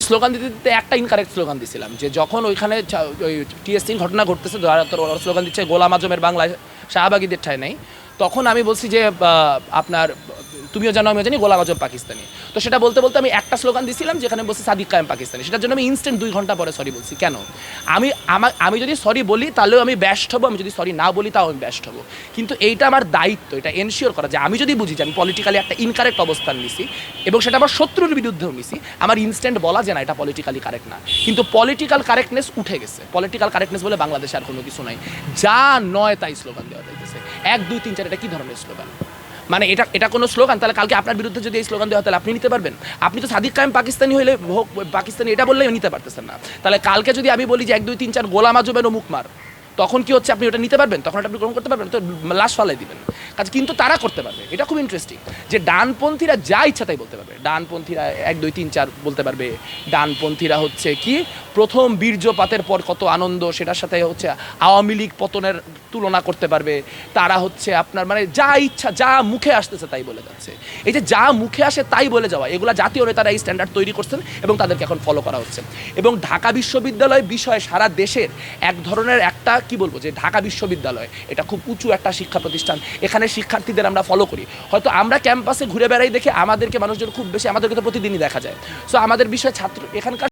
Slogan দিতে দিতে একটা ইনকারেক্ট স্লোগান দিছিলাম, যে যখন ওইখানে ওই টিএসসির ঘটনা ঘটতেছে, ওরা স্লোগান দিচ্ছে গোলাম আজমের বাংলায় শাহবাগীদের ঠাঁই নাই, তখন আমি বলছি যে আপনার তুমিও জানো আমিও জানি গোলাম আজম পাকিস্তানি। তো সেটা বলতে বলতে আমি একটা স্লোগান দিছিলাম যেখানে বলছি সাদিক কায়েম পাকিস্তানি, সেটার জন্য আমি ইনস্ট্যান্ট 2 ঘন্টা পরে সরি বলছি। কেন? আমি যদি সরি বলি তাহলেও আমি ব্যাস্ট হবো, আমি যদি সরি না বলি তাও আমি ব্যাস্ট হবো। কিন্তু এইটা আমার দায়িত্ব, এটা এনশিওর করা যে আমি যদি বুঝি যে আমি পলিটিক্যালি একটা ইনকারেক্ট অবস্থান নিছি এবং সেটা আমার শত্রুর বিরুদ্ধেও নিছি, আমার ইনস্ট্যান্ট বলা যে না এটা পলিটিক্যালি কারেক্ট না। কিন্তু পলিটিক্যাল কারেক্টনেস উঠে গেছে, পলিটিক্যাল কারেক্টনেস বলে বাংলাদেশে আর কোনো কিছু নাই, যা নয় তাই স্লোগান দেওয়া যাইতেছে 1 2 3 4। এটা কী ধরনের স্লোগান? মানে এটা কোনো স্লোগান? তাহলে কালকে আপনার বিরুদ্ধে যদি এই স্লোগান দেওয়া হয় তাহলে আপনি নিতে পারবেন? আপনি তো সাদিক কায়েম পাকিস্তানি হইলে হোক পাকিস্তানি এটা বললেই নিতে পারতেছেন না। তাহলে কালকে যদি আমি বলি যে 1 2 3 4 গোলাম আজমের মুখ মার, তখন কি হচ্ছে? আপনি ওটা নিতে পারবেন? তখন আপনি গ্রহণ করতে পারবেন? তো লাশ ফালাই দিবেন। কাজ কিন্তু তারা করতে পারবে, এটা খুব ইন্টারেস্টিং, যে ডানপন্থীরা যা ইচ্ছা তাই বলতে পারবে। ডানপন্থীরা 1 2 3 4 বলতে পারবে। ডানপন্থীরা হচ্ছে কি প্রথম বীর্যপাতের পর কত আনন্দ সেটার সাথে হচ্ছে আওয়ামী লীগ পতনের তুলনা করতে পারবে। তারা হচ্ছে আপনার মানে যা ইচ্ছা যা মুখে আসতেছে তাই বলে যাচ্ছে। এই যে যা মুখে আসে তাই বলে যাওয়া, এগুলা জাতীয় নেতারা এই স্ট্যান্ডার্ড তৈরি করছেন এবং তাদেরকে এখন ফলো করা হচ্ছে। এবং ঢাকা বিশ্ববিদ্যালয় বিষয়ে সারা দেশের এক ধরনের একটা কি বলবো, যে ঢাকা বিশ্ববিদ্যালয় এটা খুব উঁচু একটা শিক্ষা প্রতিষ্ঠান, এখানে শিক্ষার্থীদের আমরা ফলো করি। হয়তো আমরা ক্যাম্পাসে ঘুরে বেড়াই দেখে আমাদেরকে মানুষজন খুব বেশি, আমাদেরকে তো প্রতিদিনই দেখা যায়। সো আমাদের বিষয়ে ছাত্র এখানকার